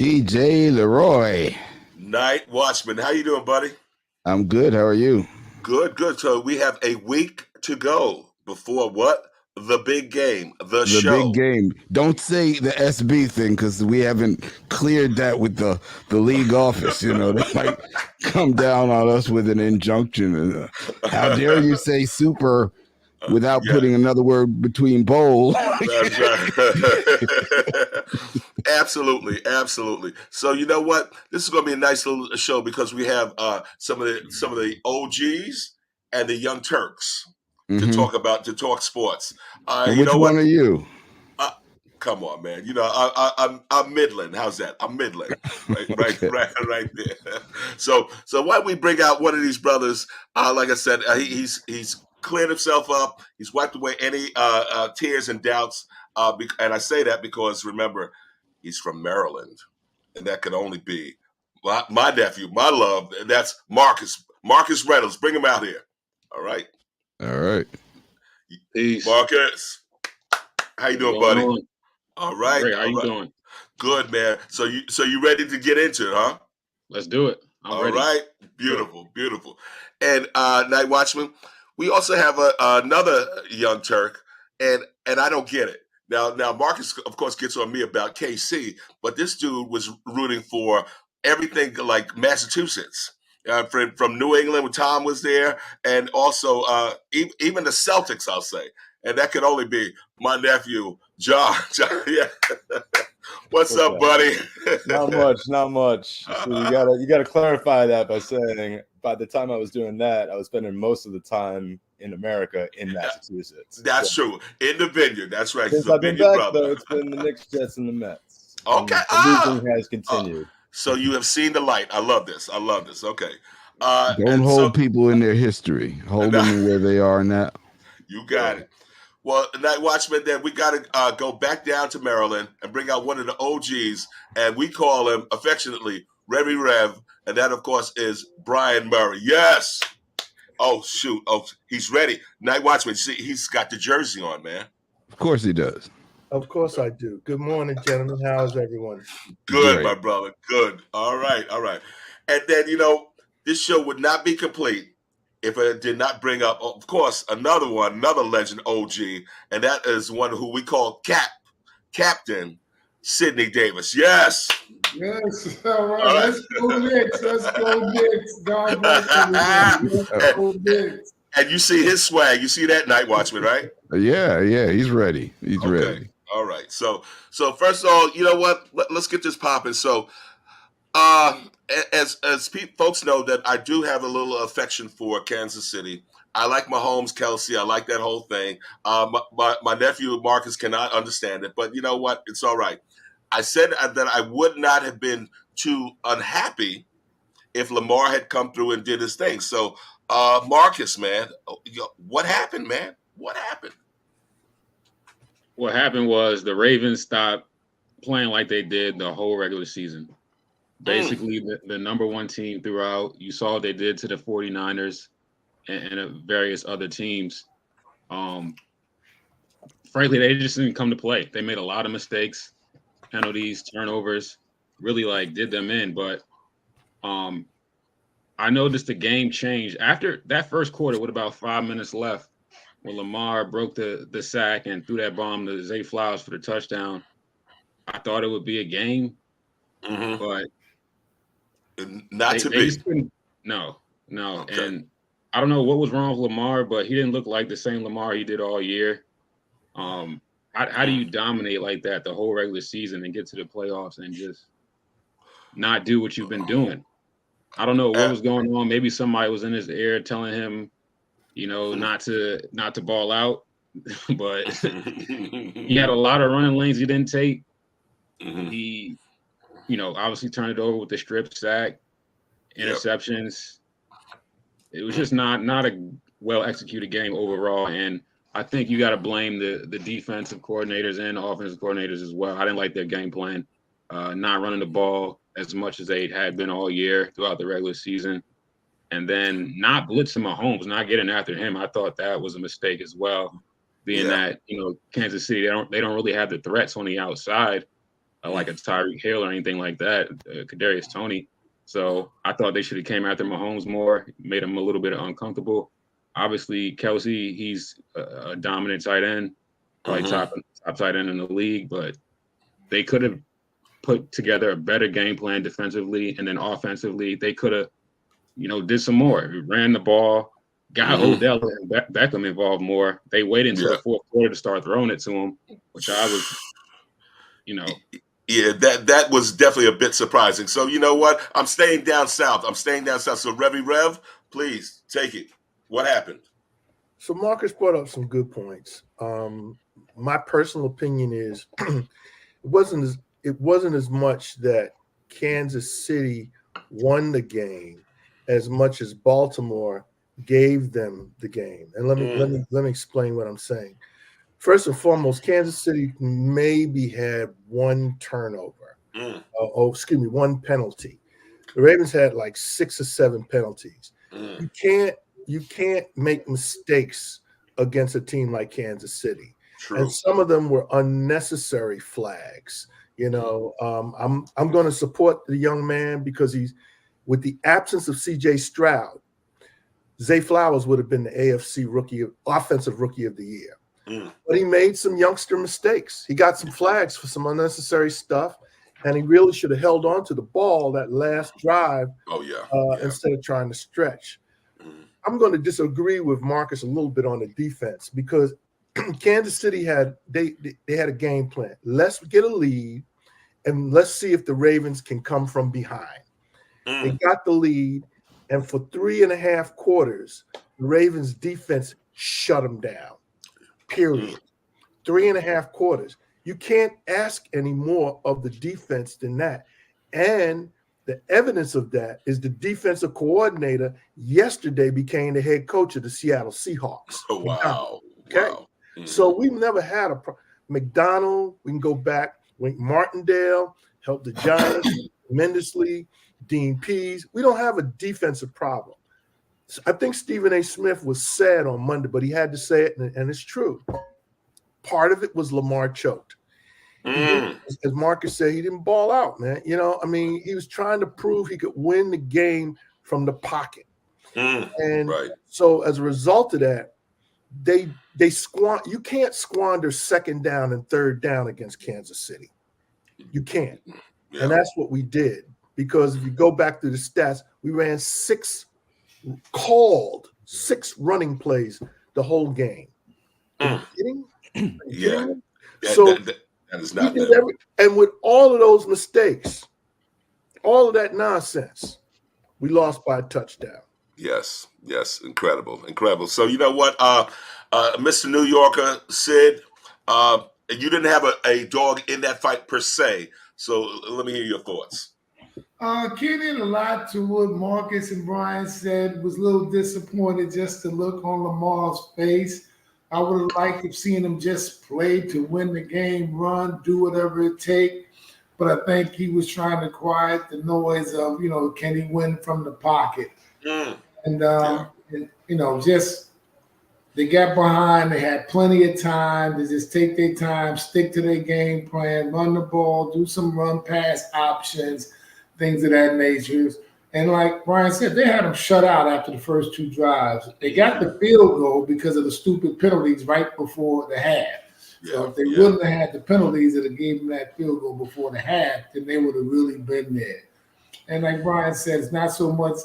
DJ LeRoy. Night Watchman. How you doing, buddy? I'm good. How are you? Good, good. So we have a week to go before what? The big game, the The show. big game. Don't say the SB thing because we haven't cleared that with the league office. You know, they might come down on us with an injunction. How dare you say super without putting another word between bowl? That's right. Absolutely, absolutely. So you know what? This is going to be a nice little show because we have some of the OGs and the young Turks to talk sports. And which one are you? Come on, man. You know, I'm Midland. How's that? I'm Midland. Right, Okay. right there. So why don't we bring out one of these brothers? Like I said, he's cleared himself up. He's wiped away any tears and doubts. And I say that because remember, he's from Maryland, and that could only be my nephew, my love. And that's Marcus Reynolds. Bring him out here. All right. All right. Peace. Marcus, how you doing, buddy? On? All right. Great. How you doing? Good, man. So you ready to get into it, huh? Let's do it. I'm ready. All right. Beautiful, beautiful. And Night Watchman, we also have another young Turk, and I don't get it. Now Marcus, of course, gets on me about KC, but this dude was rooting for everything like Massachusetts. From New England when Tom was there, and also even the Celtics, I'll say. And that could only be my nephew, John. Yeah. What's up, buddy? Not much. So you gotta clarify that by saying by the time I was doing that, I was spending most of the time in America in Massachusetts. That's true. In the vineyard. That's right. Since I've been back, though, it's been the Knicks, Jets, and the Mets. Okay. And the league has continued. So you have seen the light. I love this. Okay. Don't hold people in their history. Hold them where they are now. You got it. Well, Night Watchman, then we got to go back down to Maryland and bring out one of the OGs, and we call him affectionately Revy Rev, and that, of course, is Brian Murray. Yes. Oh, shoot. Oh, he's ready. Night Watchman, see, he's got the jersey on, man. Of course he does. Of course I do. Good morning, gentlemen. How's everyone? Good, my brother. Good. All right. And then, this show would not be complete if I did not bring up, of course, another legend OG, and that is one who we call Captain Sid Davis. Yes. Yes. All right. Let's go Knicks. God bless you. Let's go Knicks. And you see his swag. You see that, Night Watchman, right? Yeah. He's ready. He's ready. All right. So first of all, you know what? Let's get this popping. So, as folks know that I do have a little affection for Kansas City. I like Mahomes, Kelsey. I like that whole thing. My nephew Marcus cannot understand it, but you know what? It's all right. I said that I would not have been too unhappy if Lamar had come through and did his thing. So, Marcus, man, what happened, man? What happened? What happened was the Ravens stopped playing like they did the whole regular season. Basically, the number one team throughout. You saw what they did to the 49ers and various other teams. Frankly, they just didn't come to play. They made a lot of mistakes, penalties, turnovers, really did them in. But I noticed the game changed after that first quarter with about 5 minutes left when Lamar broke the sack and threw that bomb to Zay Flowers for the touchdown. I thought it would be a game, but not to be. No. Okay. And I don't know what was wrong with Lamar, but he didn't look like the same Lamar he did all year. How do you dominate like that the whole regular season and get to the playoffs and just not do what you've been doing? I don't know what was going on. Maybe somebody was in his ear telling him, not to ball out. But he had a lot of running lanes he didn't take. He, obviously turned it over with the strip sack, interceptions. It was just not a well executed game overall. And I think you got to blame the defensive coordinators and the offensive coordinators as well. I didn't like their game plan, not running the ball as much as they had been all year throughout the regular season. And then not blitzing Mahomes, not getting after him. I thought that was a mistake as well, being that, Kansas City, they don't really have the threats on the outside. like a Tyreek Hill or anything like that, Kadarius Toney. So I thought they should have came after Mahomes more, made him a little bit uncomfortable. Obviously, Kelsey, he's a dominant tight end, probably top tight end in the league, but they could have put together a better game plan defensively, and then offensively, they could have, did some more. Ran the ball, got Odell and Beckham involved more. They waited until the fourth quarter to start throwing it to him, which I was, Yeah, that was definitely a bit surprising. So you know what? I'm staying down south. So Rev, please take it. What happened? So Marcus brought up some good points. My personal opinion is it wasn't as much that Kansas City won the game as much as Baltimore gave them the game. And let me explain what I'm saying. First and foremost, Kansas City maybe had one turnover. One penalty. The Ravens had like 6 or 7 penalties. You can't make mistakes against a team like Kansas City. True. And some of them were unnecessary flags. I'm going to support the young man because he's, with the absence of C.J. Stroud, Zay Flowers would have been the AFC offensive rookie of the year. But he made some youngster mistakes. He got some flags for some unnecessary stuff, and he really should have held on to the ball that last drive instead of trying to stretch. I'm going to disagree with Marcus a little bit on the defense because Kansas City had a game plan. Let's get a lead, and let's see if the Ravens can come from behind. They got the lead, and for 3.5 quarters, the Ravens defense shut them down. Period. 3.5 quarters. You can't ask any more of the defense than that. And the evidence of that is the defensive coordinator yesterday became the head coach of the Seattle Seahawks. Oh, wow. Okay. Wow. So we've never had McDonald. We can go back. Wink Martindale helped the Giants tremendously. Dean Pease. We don't have a defensive problem. I think Stephen A. Smith was sad on Monday, but he had to say it, and it's true. Part of it was Lamar choked. As Marcus said, he didn't ball out, man. He was trying to prove he could win the game from the pocket. So as a result of that, you can't squander second down and third down against Kansas City. You can't. Yeah. And that's what we did. Because if you go back through the stats, we ran 6 running plays the whole game. Are you kidding? Yeah. That is not and with all of those mistakes, all of that nonsense, we lost by a touchdown. Yes. Incredible. So you know what, Mr. New Yorker, Sid, you didn't have a dog in that fight per se. So let me hear your thoughts. Can't add a lot to what Marcus and Brian said. Was a little disappointed just to look on Lamar's face. I would have liked to have seen him just play to win the game, run, do whatever it takes. But I think he was trying to quiet the noise of, can he win from the pocket? Just they got behind. They had plenty of time to just take their time, stick to their game plan, run the ball, do some run pass options, things of that nature. And like Brian said, they had them shut out after the first 2 drives. They got the field goal because of the stupid penalties right before the half. So if they wouldn't have had the penalties that have gave them that field goal before the half, then they would have really been there. And like Brian said, it's not so much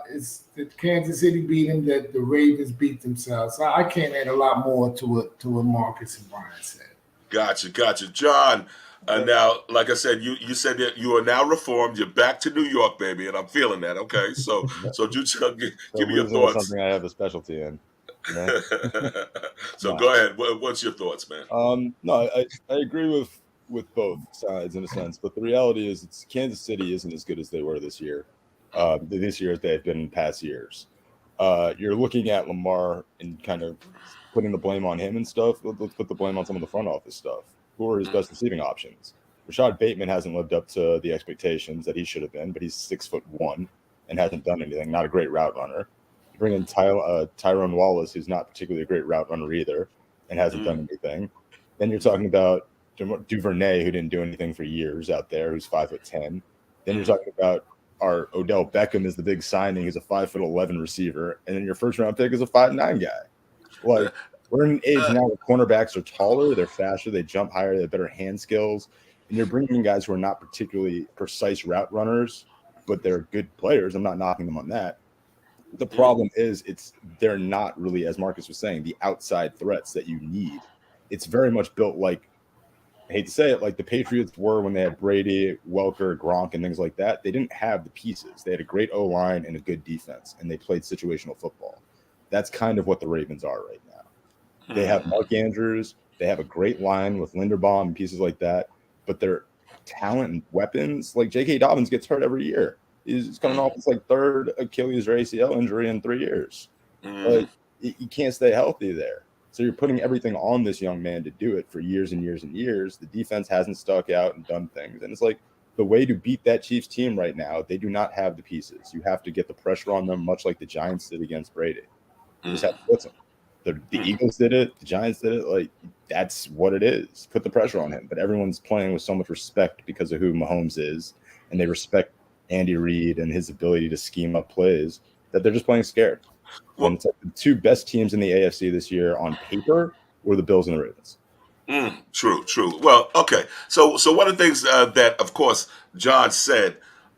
it's that Kansas City beat them, that the Ravens beat themselves. So I can't add a lot more to what Marcus and Brian said. Gotcha. John, now, like I said, you said that you are now reformed. You're back to New York, baby, and I'm feeling that. Okay, so give me your thoughts. Something I have a specialty in. Right? Go ahead. What's your thoughts, man? No, I agree with both sides in a sense, but the reality is Kansas City isn't as good as they were this year. This year as they have been in past years. You're looking at Lamar and kind of putting the blame on him and stuff. Let's put the blame on some of the front office stuff. Who are his best receiving options? Rashad Bateman hasn't lived up to the expectations that he should have been, but he's 6'1" and hasn't done anything. Not a great route runner. You bring in Tyrone Wallace, who's not particularly a great route runner either, and hasn't done anything. Then you're talking about Duvernay, who didn't do anything for years out there, who's 5'10". Then you're talking about our Odell Beckham is the big signing. He's a 5'11" receiver, and then your first round pick is a 5'9" guy. Like, we're in an age now where cornerbacks are taller, they're faster, they jump higher, they have better hand skills, and you're bringing in guys who are not particularly precise route runners, but they're good players. I'm not knocking them on that. The problem is they're not really, as Marcus was saying, the outside threats that you need. It's very much built like, I hate to say it, like the Patriots were when they had Brady, Welker, Gronk, and things like that. They didn't have the pieces. They had a great O-line and a good defense, and they played situational football. That's kind of what the Ravens are right now. They have Mark Andrews. They have a great line with Linderbaum and pieces like that, but their talent and weapons, like J.K. Dobbins gets hurt every year. He's coming off his third Achilles or ACL injury in 3 years. Like, you can't stay healthy there. So you're putting everything on this young man to do it for years and years and years. The defense hasn't stuck out and done things. And it's like, the way to beat that Chiefs team right now, they do not have the pieces. You have to get the pressure on them, much like the Giants did against Brady. You just have to blitz them. The Eagles did it. The Giants did it. Like, that's what it is. Put the pressure on him. But everyone's playing with so much respect because of who Mahomes is, and they respect Andy Reid and his ability to scheme up plays, that they're just playing scared. Well, and it's like the two best teams in the AFC this year on paper were the Bills and the Ravens. True. Well, okay. So one of the things that, of course, John said,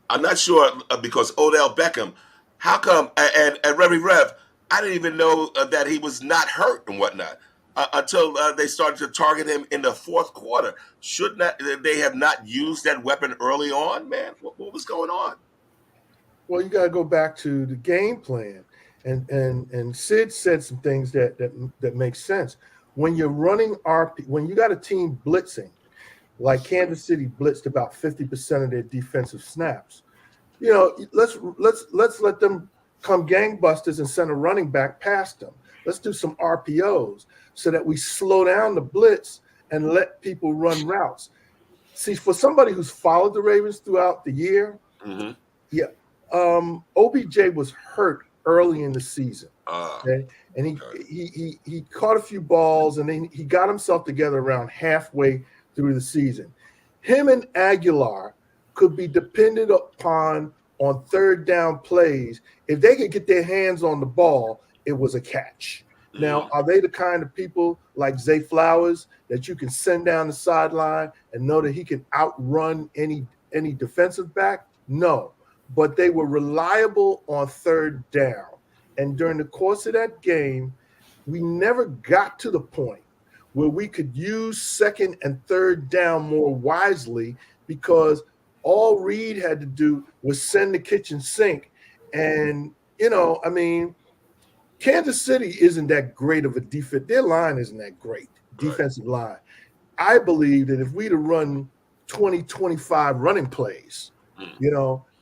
I'm not sure because Odell Beckham, how come, and Rev, I didn't even know that he was not hurt and whatnot until they started to target him in the fourth quarter. Should not they have not used that weapon early on, man? What was going on? Well, you got to go back to the game plan. And Sid said some things that make sense. When you're running when you got a team blitzing, like Kansas City blitzed about 50% of their defensive snaps, let's let them come gangbusters and send a running back past them. Let's do some RPOs so that we slow down the blitz and let people run routes. See, for somebody who's followed the Ravens throughout the year, OBJ was hurt early in the season, okay? And he caught a few balls, and then he got himself together around halfway through the season. Him and Aguilar could be depended upon on third down plays. If they could get their hands on the ball, it was a catch. Now, are they the kind of people like Zay Flowers that you can send down the sideline and know that he can outrun any defensive back? No. But they were reliable on third down. And during the course of that game, we never got to the point where we could use second and third down more wisely, because all Reed had to do was send the kitchen sink. And, Kansas City isn't that great of a defense. Their line isn't that great, defensive line. I believe that if we'd have run 20, 25 running plays,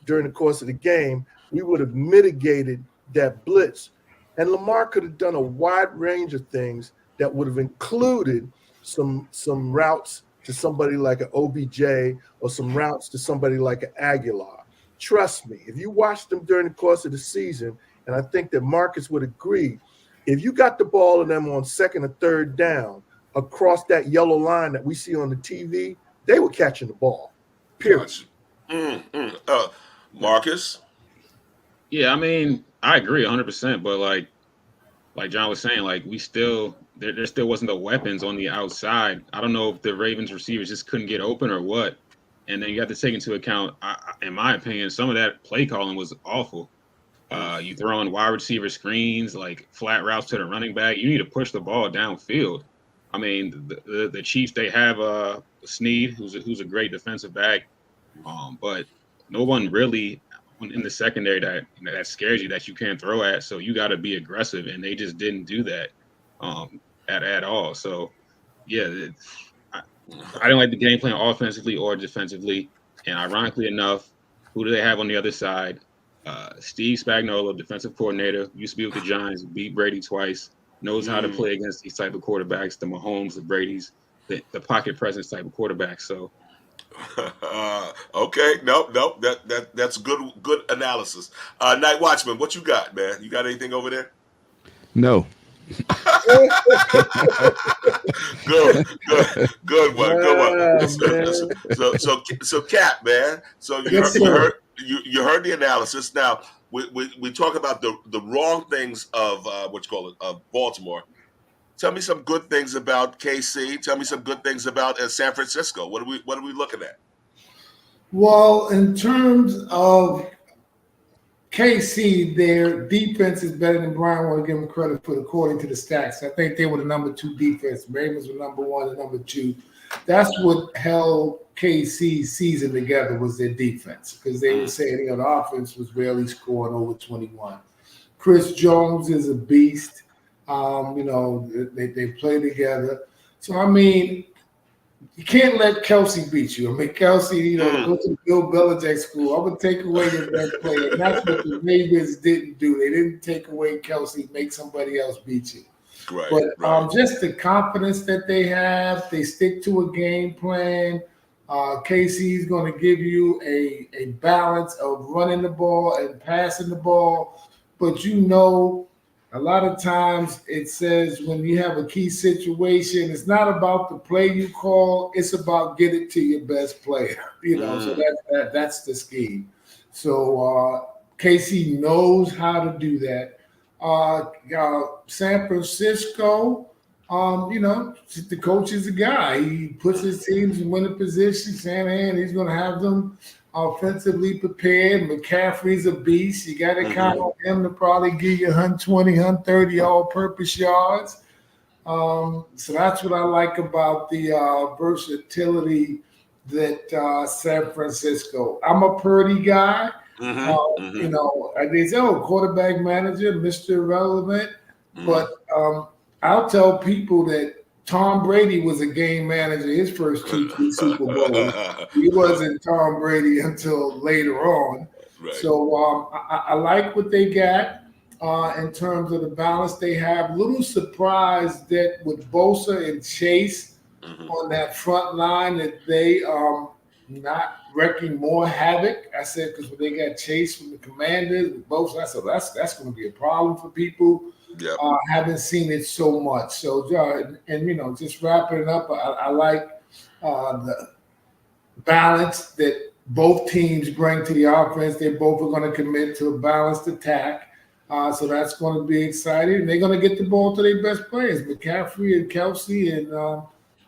during the course of the game, we would have mitigated that blitz. And Lamar could have done a wide range of things that would have included some routes to somebody like an OBJ or some routes to somebody like an Aguilar. Trust me, if you watched them during the course of the season, and I think that Marcus would agree, if you got the ball in them on second or third down across that yellow line that we see on the TV, they were catching the ball, period. Marcus? Yeah, I agree 100%, but like John was saying, there still wasn't the weapons on the outside. I don't know if the Ravens receivers just couldn't get open or what. And then you have to take into account, in my opinion, some of that play calling was awful. You throw in wide receiver screens, like flat routes to the running back. You need to push the ball downfield. The Chiefs, they have Snead, who's a great defensive back, but no one really in the secondary that scares you, that you can't throw at. So you got to be aggressive, and they just didn't do that at all. So yeah, I didn't like the game plan offensively or defensively. And ironically enough, who do they have on the other side? Steve Spagnuolo, defensive coordinator, used to be with the Giants, beat Brady twice, knows how to play against these type of quarterbacks, the Mahomes, the Bradys, the pocket presence type of quarterbacks. So. Okay, nope. That's good analysis. Night Watchman, what you got, man? You got anything over there? No. Good one, good one. Wow, So, Cap, man. So Yes, sir. you heard the analysis. Now we talk about the wrong things of of Baltimore. Tell me some good things about KC. Tell me some good things about San Francisco. What are we looking at? Well, in terms of KC, their defense is better than Brian. I want to give them credit for according to the stats. I think they were the number 2 defense. Ravens were number 1 and number 2. That's what held KC's season together was their defense because they were saying the offense was rarely scoring over 21. Chris Jones is a beast. They play together. So I mean, you can't let Kelsey beat you. I mean, Kelsey, go to Bill Belichick school. I'm gonna take away your best player. And that's what the Ravens didn't do. They didn't take away Kelsey, make somebody else beat you. Right, but just the confidence that they have, they stick to a game plan. KC is going to give you a balance of running the ball and passing the ball. But a lot of times it says when you have a key situation, it's not about the play you call, it's about get it to your best player. So that's the scheme. So KC knows how to do that. San Francisco, the coach is a guy. He puts his teams in winning positions, and he's going to have them offensively prepared. McCaffrey's a beast. You got to count on him to probably give you 120, 130 all-purpose yards. So that's what I like about the versatility that San Francisco. I'm a Purdy guy. They say, quarterback manager, Mr. Irrelevant. But I'll tell people that Tom Brady was a game manager his first 2 Super Bowls. He wasn't Tom Brady until later on. Right. So I like what they got in terms of the balance they have. A little surprised that with Bosa and Chase on that front line that they not wrecking more havoc. I said because when they got Chase from the Commanders with Bosa, I said that's going to be a problem for people. Yep. Haven't seen it so much. So, just wrapping it up, I like the balance that both teams bring to the offense. They both are going to commit to a balanced attack. So that's going to be exciting. And they're going to get the ball to their best players, McCaffrey and Kelsey. And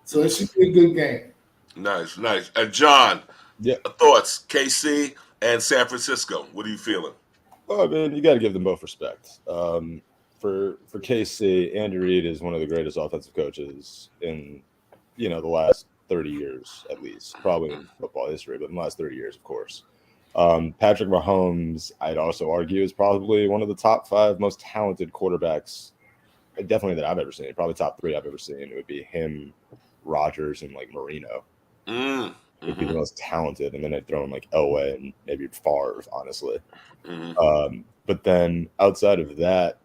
so it should be a good game. Nice. John, Yeah. Thoughts, KC and San Francisco. What are you feeling? Well, I mean, you got to give them both respect. For KC, Andy Reid is one of the greatest offensive coaches in, the last 30 years at least, probably in football history, but in the last 30 years, of course. Patrick Mahomes, I'd also argue, is probably one of the top 5 most talented quarterbacks, definitely that I've ever seen. Probably top 3 I've ever seen. It would be him, Rodgers, and Marino. Would be the most talented, and then I'd throw in Elway and maybe Favre, honestly. But then outside of that,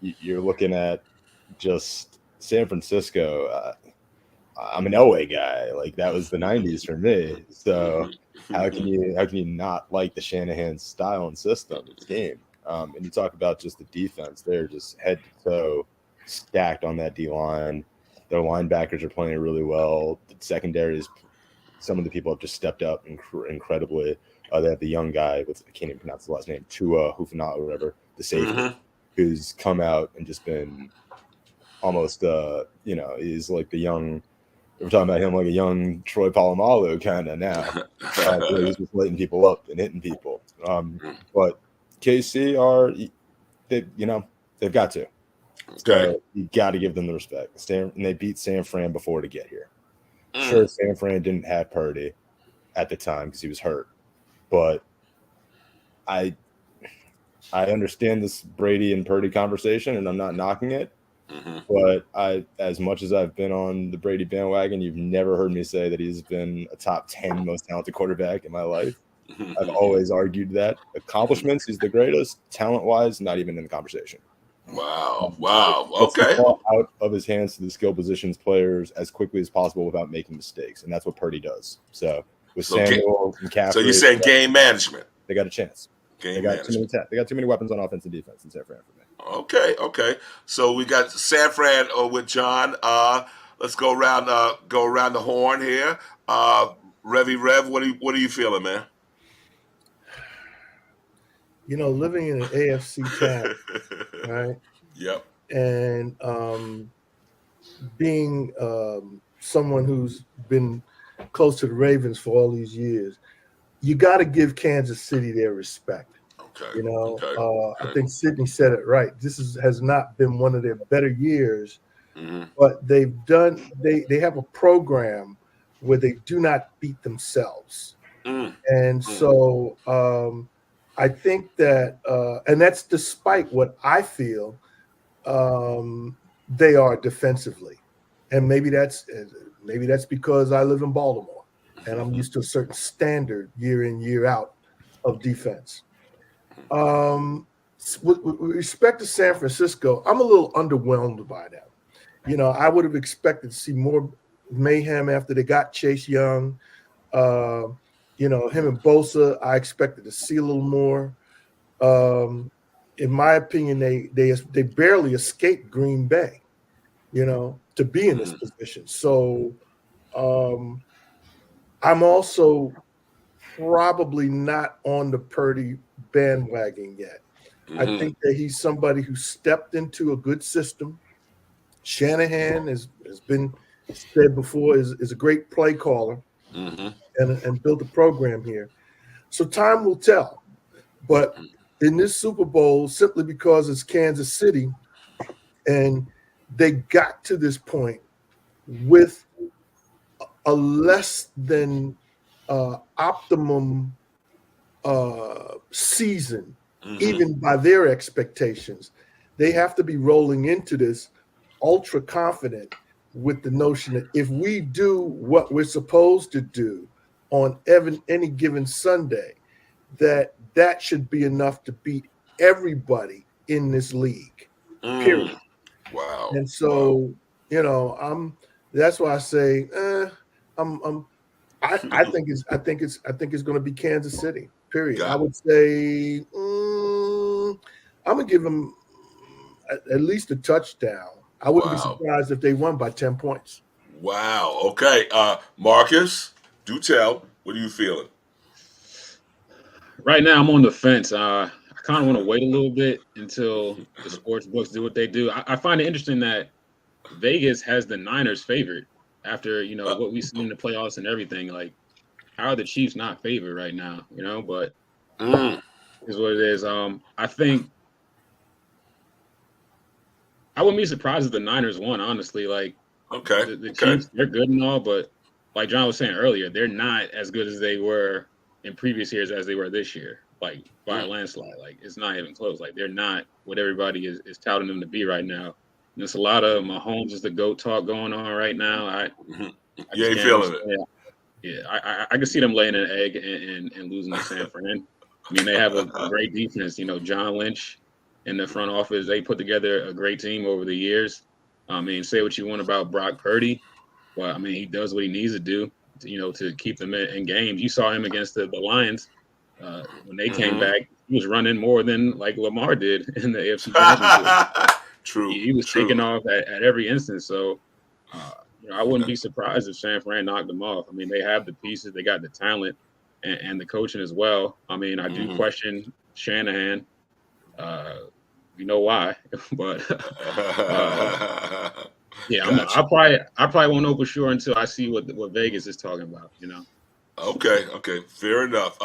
you're looking at just San Francisco. I'm an Elway guy. That was the 90s for me. So how can you not like the Shanahan style and system, its game? And you talk about just the defense. They're just head to toe stacked on that D line. Their linebackers are playing really well. The secondary is some of the people have just stepped up incredibly. They have the young guy I can't even pronounce the last name, Tua Hufana or whatever, the safety, who's come out and just been almost he's like the young. We're talking about him like a young Troy Polamalu kind of now. He's just lighting people up and hitting people. But KC they've got to. Okay. So you got to give them the respect. And they beat San Fran before to get here. Sure, San Fran didn't have Purdy at the time because he was hurt. But I understand this Brady and Purdy conversation, and I'm not knocking it. But as much as I've been on the Brady bandwagon, you've never heard me say that he's been a top 10 most talented quarterback in my life. I've always argued that. Accomplishments, he's the greatest. Talent-wise, not even in the conversation. Wow. Okay. Out of his hands to the skill positions players as quickly as possible without making mistakes, and that's what Purdy does. So with Samuel and McCaffrey, so you saying game management? They got a chance. They got too many weapons on offense and defense in San Fran for me. Okay. So we got San Fran with John. Let's go around the horn here. Revy Rev, what are you feeling, man? Living in an AFC town, right? Yep. And being someone who's been close to the Ravens for all these years, you got to give Kansas City their respect. Okay. I think Sydney said it right. This has not been one of their better years, but they have a program where they do not beat themselves. And so I think that, and that's despite what I feel they are defensively. And maybe that's because I live in Baltimore and I'm used to a certain standard year in, year out of defense. With respect to San Francisco, I'm a little underwhelmed by them. I would have expected to see more mayhem after they got Chase Young. Him and Bosa, I expected to see a little more. In my opinion, they barely escaped Green Bay, to be in this position. So I'm also probably not on the Purdy bandwagon yet. I think that he's somebody who stepped into a good system. Shanahan has been said before is a great play caller and built a program here. So time will tell. But in this Super Bowl, simply because it's Kansas City, and they got to this point with a less than optimum season, even by their expectations. They have to be rolling into this ultra confident with the notion that if we do what we're supposed to do on any given Sunday, that should be enough to beat everybody in this league. Period. Wow. And so, that's why I say, I think it's going to be Kansas City. Period. I would say I'm gonna give them at least a touchdown. I wouldn't be surprised if they won by 10 points. Wow. Okay. Marcus, do tell. What are you feeling? Right now, I'm on the fence. I kind of want to wait a little bit until the sports books do what they do. I find it interesting that Vegas has the Niners favored after what we've seen in the playoffs and everything. Like, how are the Chiefs not favored right now? But is what it is. I think I wouldn't be surprised if the Niners won. Honestly, like, the Chiefs, they're good and all, but like John was saying earlier, they're not as good as they were in previous years as they were this year, like by a landslide. Like, it's not even close. Like, they're not what everybody is touting them to be right now. And there's a lot of Mahomes is the GOAT talk going on right now. You ain't feeling it. Yeah, I can see them laying an egg and losing to San Fran. I mean, they have a great defense. John Lynch in the front office, they put together a great team over the years. I mean, say what you want about Brock Purdy, but I mean, he does what he needs to do, to keep them in games. You saw him against the Lions when they came back. He was running more than like Lamar did in the AFC Championship. True. He was taking off at every instance. So, I wouldn't be surprised if San Fran knocked them off. I mean, they have the pieces, they got the talent, and the coaching as well. I mean, I do question Shanahan. You know why, but yeah, gotcha. I probably won't know for sure until I see what Vegas is talking about. Okay, fair enough.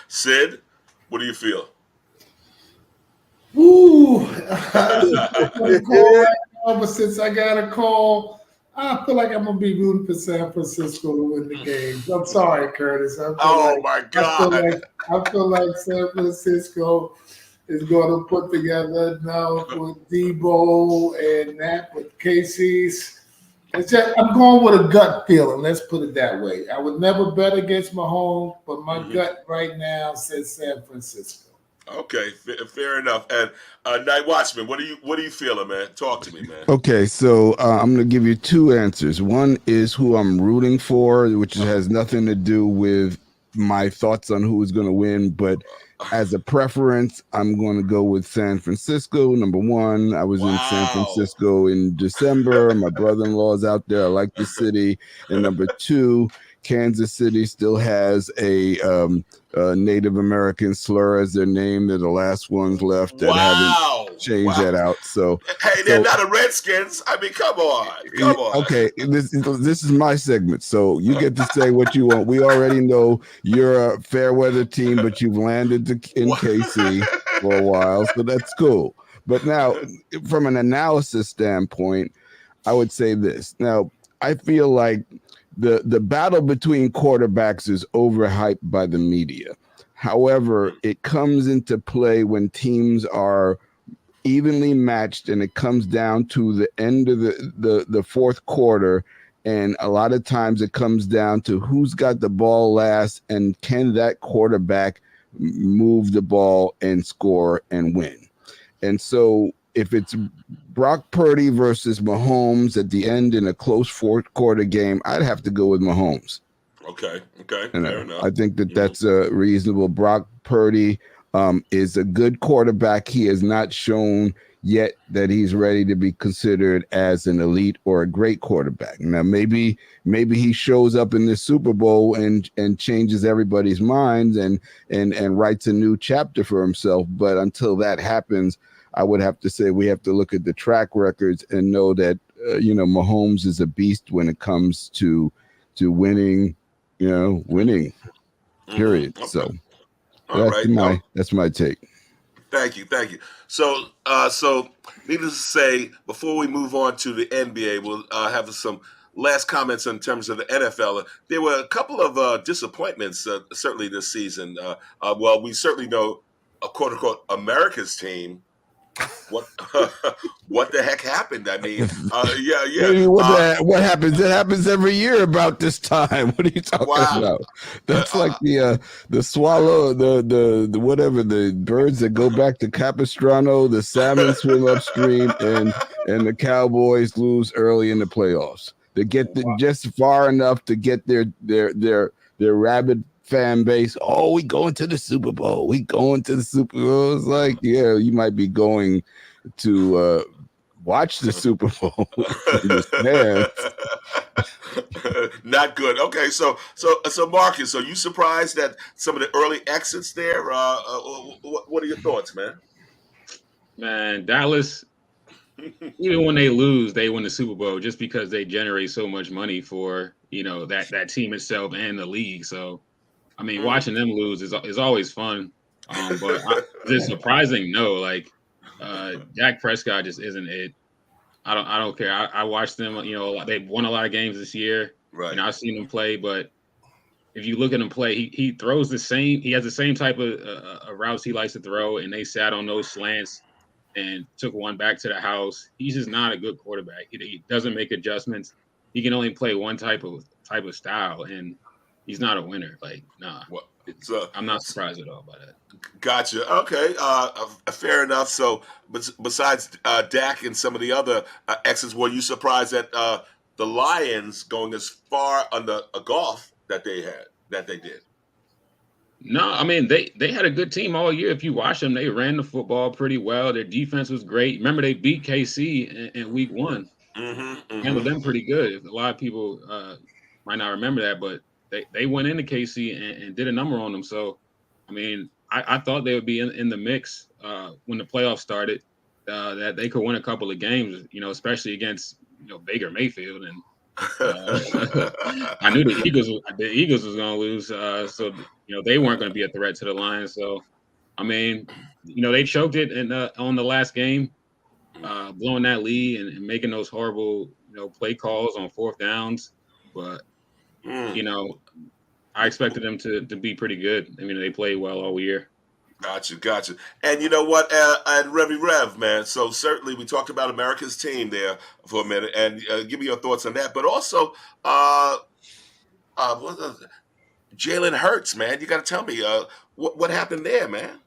Sid, what do you feel? Ooh, but since I got a call, I feel like I'm gonna be rooting for San Francisco to win the game. I'm sorry, Curtis. My God! I feel like San Francisco is going to put together now with Debo and that with Casey's. I'm going with a gut feeling. Let's put it that way. I would never bet against Mahomes, but my gut right now says San Francisco. Okay, fair enough. And NightWatchman, what are you feeling, man? Talk to me, man. Okay, so I'm going to give you two answers. One is who I'm rooting for, which has nothing to do with my thoughts on who is going to win, but as a preference, I'm going to go with San Francisco. Number one, I was in San Francisco in December. My brother-in-law is out there. I like the city. And number two, Kansas City still has a Native American slur as their name. They're the last ones left that haven't changed that out. So, hey, they're not a Redskins. I mean, come on. Okay, this is my segment, so you get to say what you want. We already know you're a fair weather team, but you've landed in KC for a while, so that's cool. But now, from an analysis standpoint, I would say this. Now, I feel like the battle between quarterbacks is overhyped by the media. However, it comes into play when teams are evenly matched and it comes down to the end of the fourth quarter, and a lot of times it comes down to who's got the ball last and can that quarterback move the ball and score and win. And so if it's Brock Purdy versus Mahomes at the end in a close fourth quarter game, I'd have to go with Mahomes. Okay, fair enough. I think that's a reasonable. Brock Purdy is a good quarterback. He has not shown yet that he's ready to be considered as an elite or a great quarterback. Now, maybe he shows up in this Super Bowl and changes everybody's minds and writes a new chapter for himself. But until that happens, I would have to say we have to look at the track records and know that Mahomes is a beast when it comes to winning. Winning. Period. Okay. So. That's my take. Thank you. So, needless to say, before we move on to the NBA, we'll have some last comments in terms of the NFL. There were a couple of disappointments, certainly this season. Well, we certainly know, a quote unquote, America's team. What the heck happened? I mean, yeah. What happens? It happens every year about this time. What are you talking about? That's like the swallow, the whatever, the birds that go back to Capistrano, the salmon swim upstream, and the Cowboys lose early in the playoffs. They get just far enough to get their rabid fan base. Oh, we going to the Super Bowl. It's like, yeah, you might be going to watch the Super Bowl. Not good. Okay, so Marcus, are you surprised at some of the early exits there? What are your thoughts, man? Man, Dallas, even when they lose, they win the Super Bowl just because they generate so much money for that team itself and the league. So I mean, watching them lose is always fun, but is it surprising? No, like Dak Prescott just isn't it. I don't care. I watched them. They've won a lot of games this year, right? And I've seen them play. But if you look at him play, he throws the same. He has the same type of routes he likes to throw, and they sat on those slants and took one back to the house. He's just not a good quarterback. He doesn't make adjustments. He can only play one type of style, and he's not a winner. Like, nah. I'm not surprised at all by that. Gotcha. Okay. Fair enough. So, besides Dak and some of the other exes, were you surprised at the Lions going as far under a golf that they did? No, I mean they had a good team all year. If you watch them, they ran the football pretty well. Their defense was great. Remember, they beat KC in week 1. Handled them pretty good. A lot of people might not remember that, but they went into KC and did a number on them. So, I mean, I thought they would be in the mix when the playoffs started, that they could win a couple of games, especially against Baker Mayfield. And I knew the Eagles was going to lose, so they weren't going to be a threat to the Lions. So, I mean, they choked it on the last game, blowing that lead and making those horrible play calls on fourth downs. But I expected them to be pretty good. I mean, they played well all year. Gotcha. And you know what, and Rev, man. So certainly we talked about America's team there for a minute, and give me your thoughts on that. But also, Jalen Hurts, man. You got to tell me what happened there, man.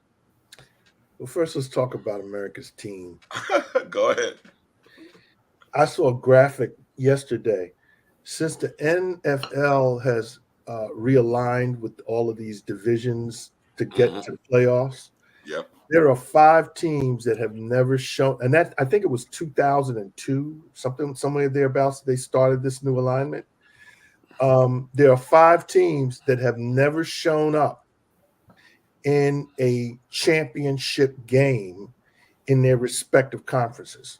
Well, first let's talk about America's team. Go ahead. I saw a graphic yesterday. Since the NFL has realigned with all of these divisions to get to the playoffs. Yep. There are 5 teams that have never shown, and that I think it was 2002, somewhere thereabouts. They started this new alignment. There are 5 teams that have never shown up in a championship game in their respective conferences.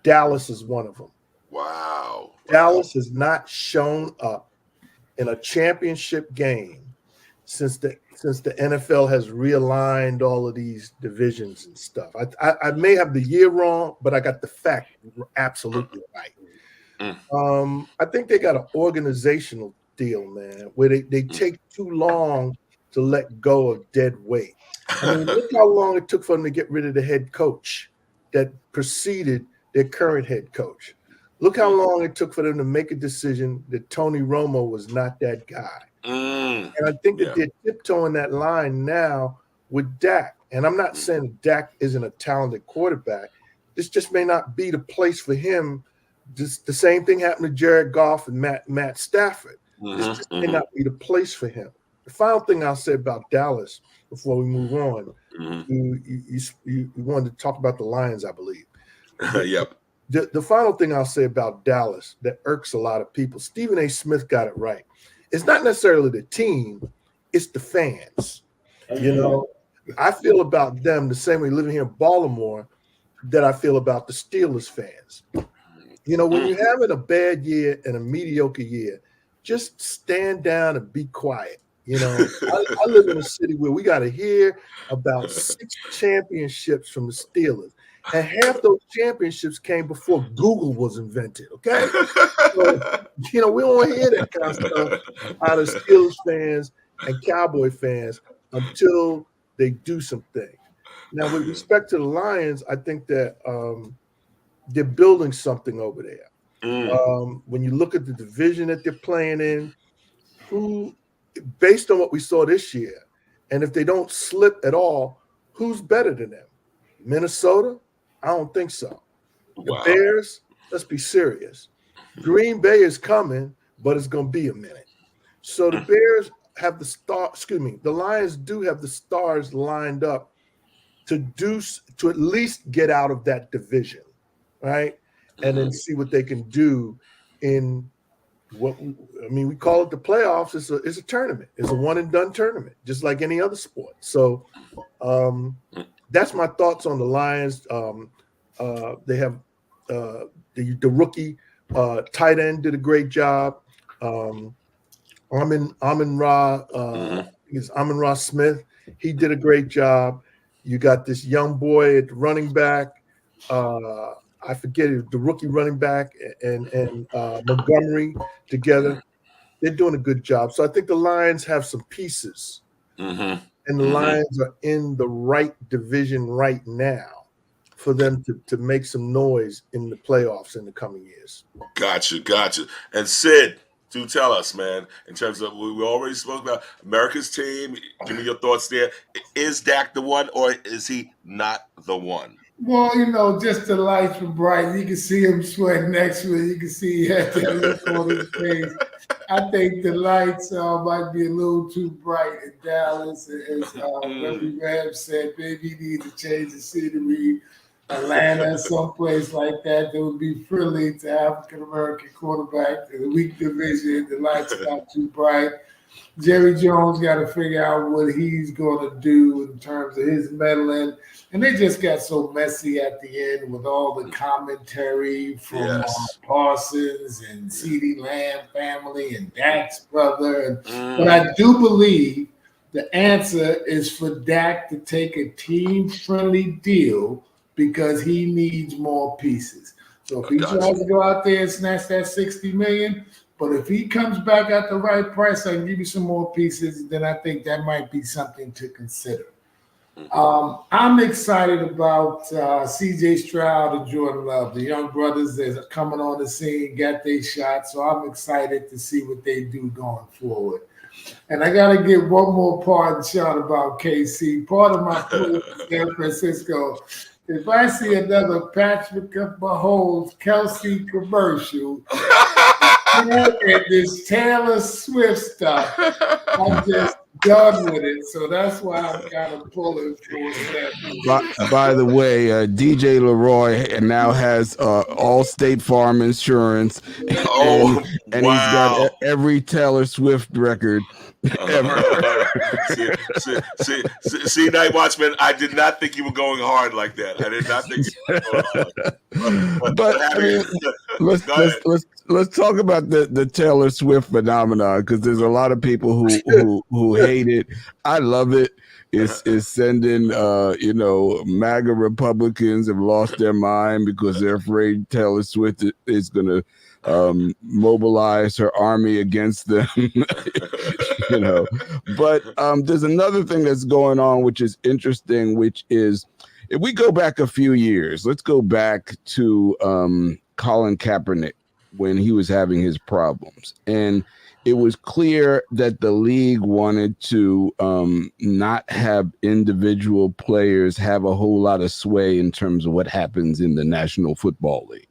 Dallas is one of them. Wow. Dallas has not shown up in a championship game since the NFL has realigned all of these divisions and stuff. I may have the year wrong, but I got the fact absolutely right. I think they got an organizational deal, man, where they take too long to let go of dead weight. I mean, look how long it took for them to get rid of the head coach that preceded their current head coach. Look how long it took for them to make a decision that Tony Romo was not that guy. And I think that they're tiptoeing that line now with Dak. And I'm not saying that Dak isn't a talented quarterback. This just may not be the place for him. Just the same thing happened to Jared Goff and Matt Stafford. This just may not be the place for him. The final thing I'll say about Dallas before we move on, you wanted to talk about the Lions, I believe. Yep. The final thing I'll say about Dallas that irks a lot of people, Stephen A. Smith got it right. It's not necessarily the team, it's the fans. You know, I feel about them the same way living here in Baltimore that I feel about the Steelers fans. You know, when you're having a bad year and a mediocre year, just stand down and be quiet. You know, I live in a city where we got to hear about 6 championships from the Steelers. And half those championships came before Google was invented, okay? So, you know, we don't hear that kind of stuff out of Steelers fans and Cowboy fans until they do some things. Now, with respect to the Lions, I think that they're building something over there. When you look at the division that they're playing in, based on what we saw this year, and if they don't slip at all, who's better than them? Minnesota? I don't think so. The Bears, let's be serious. Green Bay is coming, but it's going to be a minute. So the Bears have the Lions do have the stars lined up to at least get out of that division, right? And then see what they can do in we call it the playoffs. It's a tournament. It's a one and done tournament, just like any other sport. So that's my thoughts on the Lions. They have the rookie tight end did a great job. Amon-Ra Smith, he did a great job. You got this young boy at running back. I forget it, the rookie running back and Montgomery together. They're doing a good job. So I think the Lions have some pieces. And the Lions are in the right division right now for them to make some noise in the playoffs in the coming years. Gotcha. And Sid, do tell us, man, in terms of, we already spoke about America's team. Give me your thoughts there. Is Dak the one, or is he not the one? Well, you know, just the lights were bright. You can see him sweating next to it. You can see he had that look on his face. I think the lights might be a little too bright in Dallas. As Reverend Rab said, maybe he needs to change the scenery. Atlanta, someplace like that would be friendly to African-American quarterback. In the weak division, the lights are not too bright. Jerry Jones got to figure out what he's going to do in terms of his meddling. And they just got so messy at the end with all the commentary from Parsons and CeeDee Lamb family and Dak's brother. But I do believe the answer is for Dak to take a team-friendly deal because he needs more pieces. So if he tries to go out there and snatch that $60 million, but if he comes back at the right price, I can give you some more pieces, then I think that might be something to consider. I'm excited about C.J. Stroud and Jordan Love, the young brothers that are coming on the scene, got their shot. So I'm excited to see what they do going forward. And I got to give one more part shot about KC. Part of my point in San Francisco, if I see another Patrick Mahomes Kelsey commercial and this Taylor Swift stuff, I'm just done with it. So that's why I'm kind of pulling for that. By the way, DJ LeRoy now has all State Farm insurance, and Oh, he's got wow. every Taylor Swift record ever. See, Night Watchman, I did not think you were going hard like that. I did not think you were going hard like that. But I mean, let's talk about the Taylor Swift phenomenon, because there's a lot of people who hate it. I love it. It's sending MAGA Republicans have lost their mind because they're afraid Taylor Swift is going to mobilize her army against them. But there's another thing that's going on which is interesting, which is, if we go back a few years, let's go back to Colin Kaepernick when he was having his problems, and it was clear that the league wanted to not have individual players have a whole lot of sway in terms of what happens in the National Football League.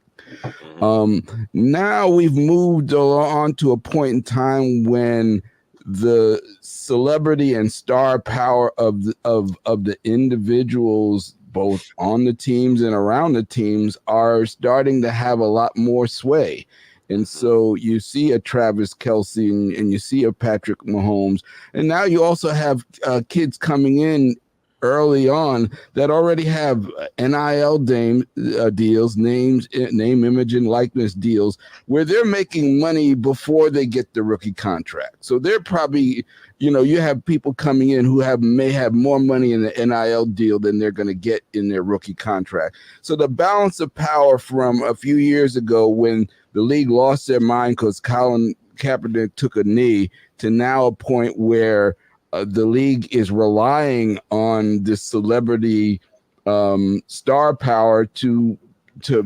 Now we've moved on to a point in time when the celebrity and star power of the individuals, both on the teams and around the teams, are starting to have a lot more sway. And so you see a Travis Kelce and you see a Patrick Mahomes, and now you also have kids coming in early on that already have NIL deals, name, image, and likeness deals, where they're making money before they get the rookie contract. So they're probably, you have people coming in who may have more money in the NIL deal than they're going to get in their rookie contract. So the balance of power from a few years ago, when the league lost their mind because Colin Kaepernick took a knee, to now a point where the league is relying on this celebrity star power to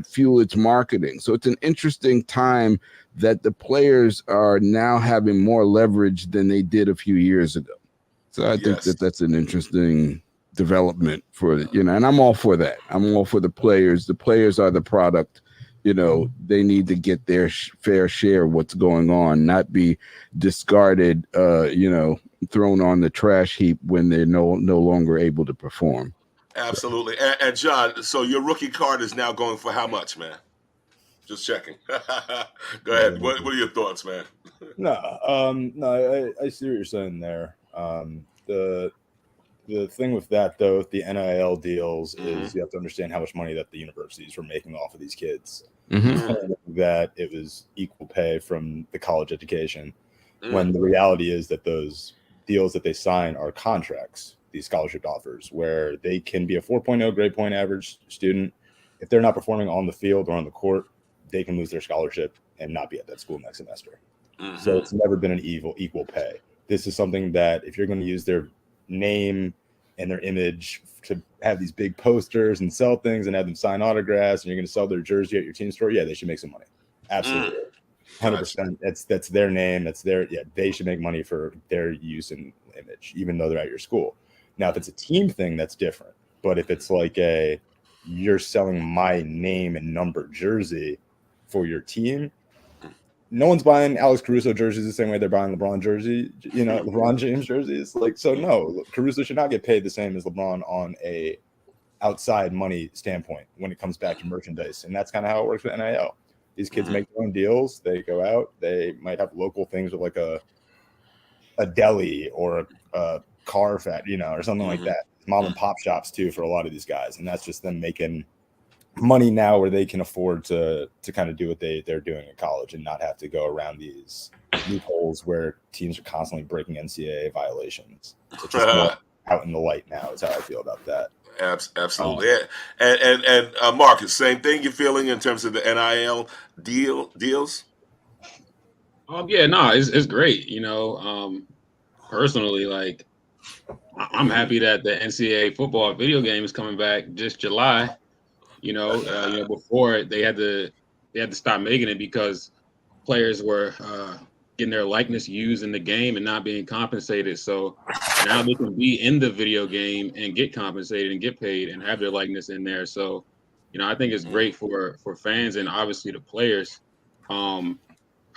fuel its marketing. So it's an interesting time that the players are now having more leverage than they did a few years ago. So I think that's an interesting development for and I'm all for that. I'm all for the players. The players are the product. They need to get their fair share of what's going on, not be discarded, thrown on the trash heap when they're no longer able to perform. Absolutely. And John, so your rookie card is now going for how much, man? Just checking. Go ahead. What are your thoughts, man? No, I see what you're saying there. The thing with that, though, with the NIL deals, is you have to understand how much money that the universities were making off of these kids. That it was equal pay from the college education, when the reality is that those deals that they sign are contracts, these scholarship offers, where they can be a 4.0 grade point average student. If they're not performing on the field or on the court, they can lose their scholarship and not be at that school next semester. So it's never been an equal pay. This is something that, if you're going to use their name and their image to have these big posters and sell things and have them sign autographs, and you're going to sell their jersey at your team store, they should make some money. Absolutely. 100%. That's their name. They should make money for their use and image, even though they're at your school. Now, if it's a team thing, that's different. But if it's like you're selling my name and number jersey for your team, no one's buying Alex Caruso jerseys the same way they're buying LeBron jersey, LeBron James jerseys. No, Caruso should not get paid the same as LeBron on a outside money standpoint when it comes back to merchandise. And that's kind of how it works with NIL. These kids make their own deals. They go out. They might have local things with like a deli or a car or something like that. Mom and pop shops too for a lot of these guys. And that's just them making money now where they can afford to kind of do what they're doing in college and not have to go around these loopholes where teams are constantly breaking NCAA violations. It's just more out in the light now is how I feel about that. Absolutely. And Marcus, same thing you're feeling in terms of the NIL deals? It's great. Personally, I'm happy that the NCAA football video game is coming back just July. Before they had to stop making it because players were getting their likeness used in the game and not being compensated. So now they can be in the video game and get compensated and get paid and have their likeness in there. So, I think it's great for fans and obviously the players.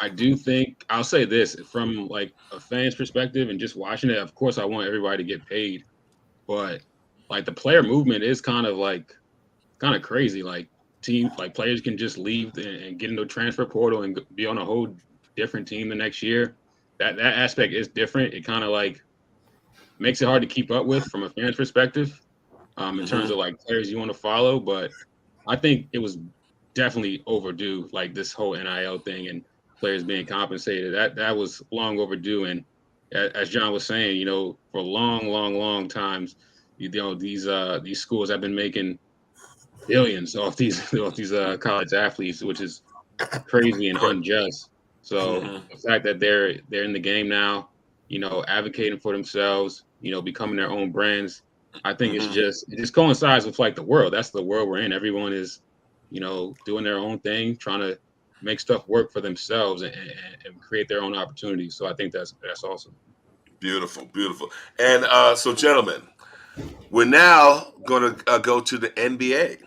I do think I'll say this from like a fan's perspective and just watching it. Of course, I want everybody to get paid, but like the player movement is kind of crazy. Like players can just leave and get into a transfer portal and be on a whole different team the next year. That aspect is different. It kind of like makes it hard to keep up with from a fan's perspective, in terms of like players you want to follow. But I think it was definitely overdue, like this whole NIL thing and players being compensated. That was long overdue. And as John was saying, you know, for long times, you know, these schools have been making billions off these college athletes, which is crazy and unjust. So the fact that they're in the game now, you know, advocating for themselves, you know, becoming their own brands, I think it just coincides with like the world. That's the world we're in. Everyone is, you know, doing their own thing, trying to make stuff work for themselves and create their own opportunities. So I think that's awesome. Beautiful. And so, gentlemen, we're now going to go to the NBA.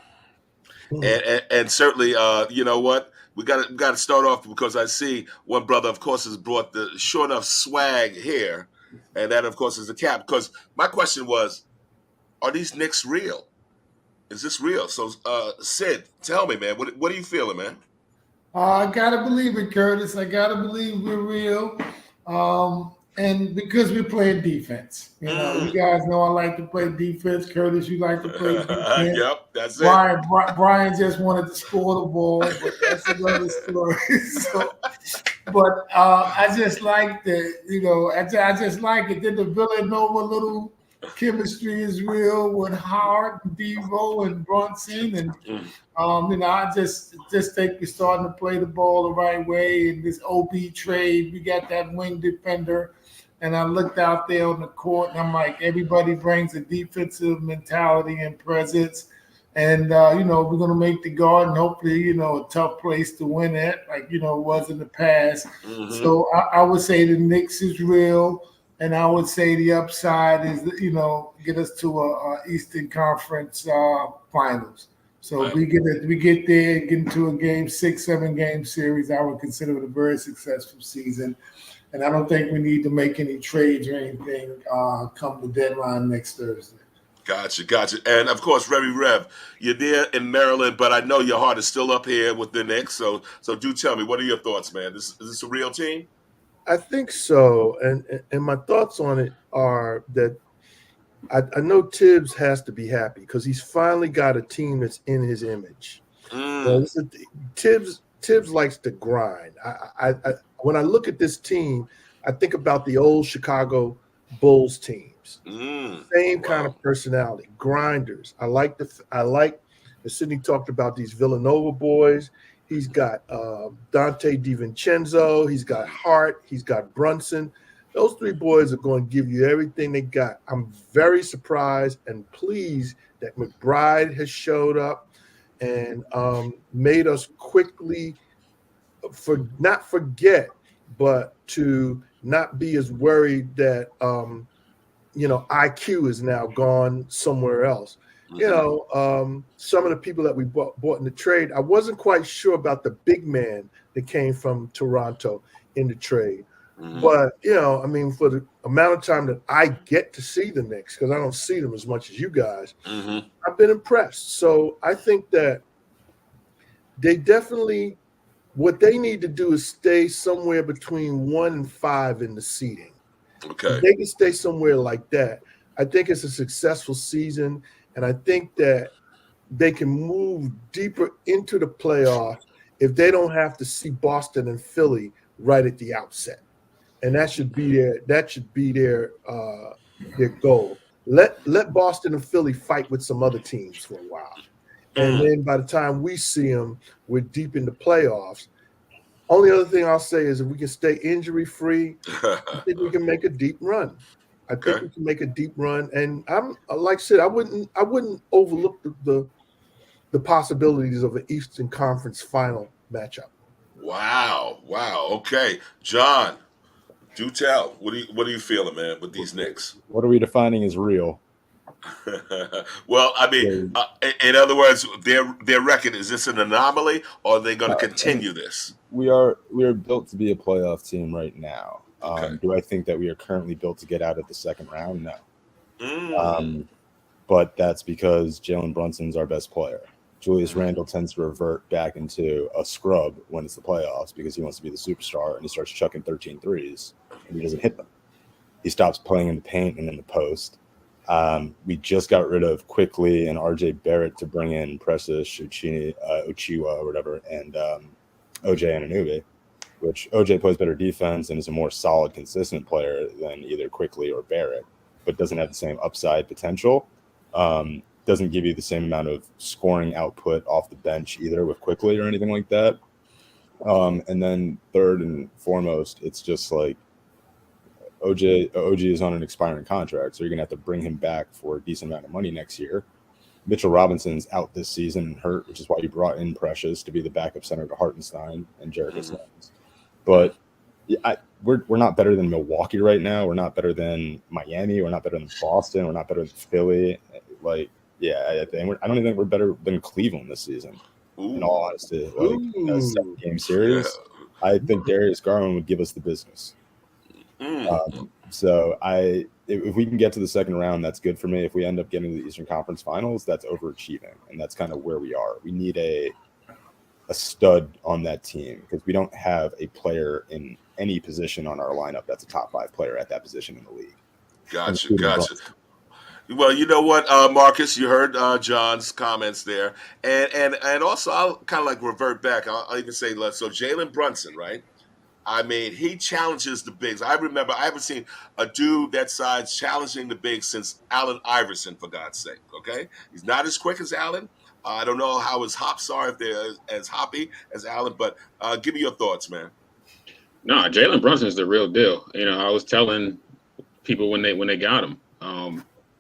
And certainly, you know what? We got to start off because I see one brother, of course, has brought the sure enough swag here, and that, of course, is the cap. Because my question was, are these Knicks real? Is this real? So, Sid, tell me, man, what are you feeling, man? I gotta believe it, Curtis. I gotta believe we're real. And because we're playing defense, you know, you guys know I like to play defense. Curtis, you like to play defense. Yep, that's it. Brian just wanted to score the ball, but that's another story. But I just like the, you know, I just like it. Then the Villanova little chemistry is real with Howard, Devo, and Brunson, and you know, I just think we're starting to play the ball the right way. In this OB trade, we got that wing defender, and I looked out there on the court, and I'm like, everybody brings a defensive mentality and presence, and you know, we're gonna make the Garden hopefully, you know, a tough place to win at, like you know, it was in the past. So I would say the Knicks is real. And I would say the upside is, you know, get us to a Eastern Conference finals. So if we get there, get into a 6-7 game series, I would consider it a very successful season. And I don't think we need to make any trades or anything come the deadline next Thursday. Gotcha. And of course, Rev, you're there in Maryland, but I know your heart is still up here with the Knicks. So do tell me, what are your thoughts, man? Is this a real team? I think so, and my thoughts on it are that I know Tibbs has to be happy because he's finally got a team that's in his image. Tibbs likes to grind. I when I look at this team, I think about the old Chicago Bulls teams. Same kind of personality, grinders. I like as Sidney talked about these Villanova boys. He's got Dante DiVincenzo. He's got Hart. He's got Brunson. Those three boys are going to give you everything they got. I'm very surprised and pleased that McBride has showed up and made us quickly not forget, but to not be as worried that you know, IQ is now gone somewhere else. You know, some of the people that we bought in the trade, I wasn't quite sure about the big man that came from Toronto in the trade. But, you know, I mean, for the amount of time that I get to see the Knicks, because I don't see them as much as you guys, I've been impressed. So I think that they definitely, what they need to do is stay somewhere between 1 and 5 in the seeding. Okay. If they can stay somewhere like that, I think it's a successful season. And I think that they can move deeper into the playoffs if they don't have to see Boston and Philly right at the outset. And that should be their goal. Let Boston and Philly fight with some other teams for a while. And then by the time we see them, we're deep in the playoffs. Only other thing I'll say is if we can stay injury-free, I think we can make a deep run. I think we can make a deep run, and I'm like I said, I wouldn't overlook the possibilities of an Eastern Conference final matchup. Wow. Okay, John, do tell. What are you feeling, man, with these Knicks? What are we defining as real? Well, I mean, in other words, their record, is this an anomaly, or are they going to continue this? We are built to be a playoff team right now. Okay. Do I think that we are currently built to get out of the second round? No. Mm. But that's because Jalen Brunson's our best player. Julius Randle tends to revert back into a scrub when it's the playoffs because he wants to be the superstar, and he starts chucking 13 threes, and he doesn't hit them. He stops playing in the paint and in the post. We just got rid of Quickly and RJ Barrett to bring in Precious Uchiwa or whatever, and OJ Anunoby, which OJ plays better defense and is a more solid, consistent player than either Quickly or Barrett, but doesn't have the same upside potential. Doesn't give you the same amount of scoring output off the bench either with Quickly or anything like that. And then third and foremost, it's just like OG is on an expiring contract, so you're gonna have to bring him back for a decent amount of money next year. Mitchell Robinson's out this season and hurt, which is why you brought in Precious to be the backup center to Hartenstein and Jericho Sims. But we're not better than Milwaukee right now. We're not better than Miami. We're not better than Boston. We're not better than Philly. I don't even think we're better than Cleveland this season. Ooh. In all honesty, like a 7-game series, I think Darius Garland would give us the business. So if we can get to the second round, that's good for me. If we end up getting to the Eastern Conference Finals, that's overachieving, and that's kind of where we are. We need a stud on that team because we don't have a player in any position on our lineup that's a top 5 player at that position in the league. Gotcha. Well, you know what, Marcus, you heard John's comments there, and also I'll kind of like revert back. I'll even say, so Jalen Brunson, right? I mean, he challenges the bigs. I remember I haven't seen a dude that size challenging the bigs since Allen Iverson, for God's sake. Okay, he's not as quick as Allen. I don't know how his hops are, if they're as hoppy as Allen, but give me your thoughts, man. No, Jalen Brunson is the real deal. I was telling people when they got him,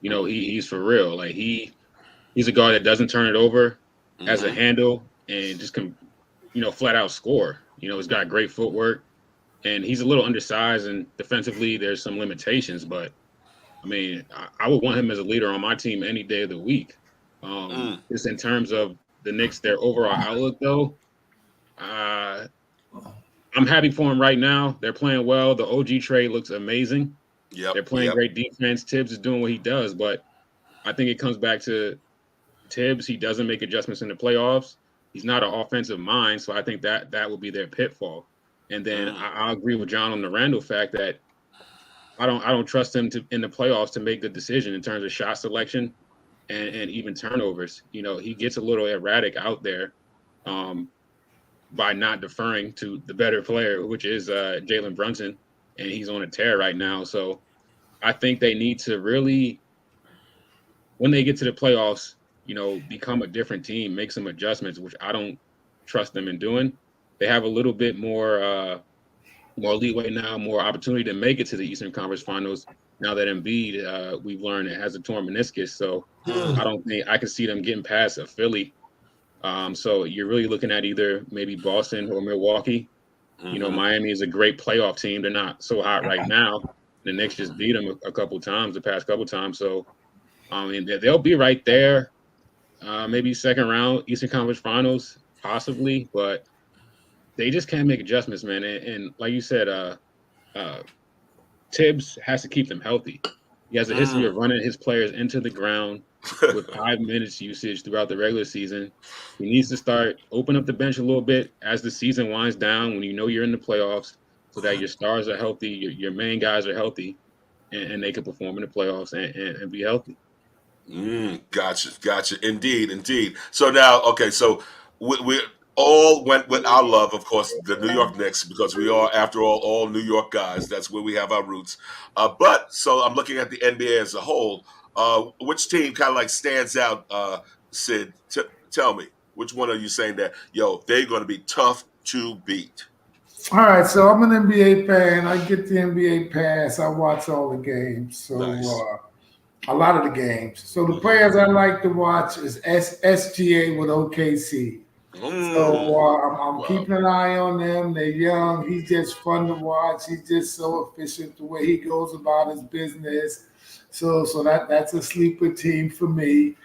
he's for real. Like he's a guy that doesn't turn it over, has a handle, and just can, flat out score. He's got great footwork, and he's a little undersized, and defensively there's some limitations. But I mean, I would want him as a leader on my team any day of the week. Just in terms of the Knicks, their overall outlook, though, I'm happy for him right now. They're playing well. The OG trade looks amazing. They're playing great defense. Tibbs is doing what he does, but I think it comes back to Tibbs. He doesn't make adjustments in the playoffs. He's not an offensive mind, so I think that will be their pitfall. And then I agree with John on the Randall fact that I don't trust him in the playoffs to make the decision in terms of shot selection and even turnovers. He gets a little erratic out there by not deferring to the better player, which is Jalen Brunson, and he's on a tear right now. So I think they need to really, when they get to the playoffs, become a different team, make some adjustments, which I don't trust them in doing. They have a little bit more leeway now, more opportunity to make it to the Eastern Conference Finals now that Embiid, we've learned, it has a torn meniscus. So I don't think I can see them getting past a Philly. So you're really looking at either maybe Boston or Milwaukee. Miami is a great playoff team. They're not so hot right now. The Knicks just beat them the past couple times. So they'll be right there. Maybe second round Eastern Conference Finals, possibly, but they just can't make adjustments, man. And like you said, Tibbs has to keep them healthy. He has a history of running his players into the ground with 5 minutes usage throughout the regular season. He needs to start open up the bench a little bit as the season winds down when you're in the playoffs, so that your stars are healthy, your main guys are healthy, and they can perform in the playoffs and be healthy. Gotcha. Indeed. So now, okay, so we all went with our love, of course, the New York Knicks, because we are, after all New York guys. That's where we have our roots. But so I'm looking at the NBA as a whole. Which team kind of like stands out, Sid? Tell me, which one are you saying that, they're going to be tough to beat? All right, so I'm an NBA fan. I get the NBA pass. I watch all the games. So nice. A lot of the games. So the players I like to watch is SGA with OKC. So I'm keeping an eye on them. They're young. He's just fun to watch. He's just so efficient the way he goes about his business. So that's a sleeper team for me.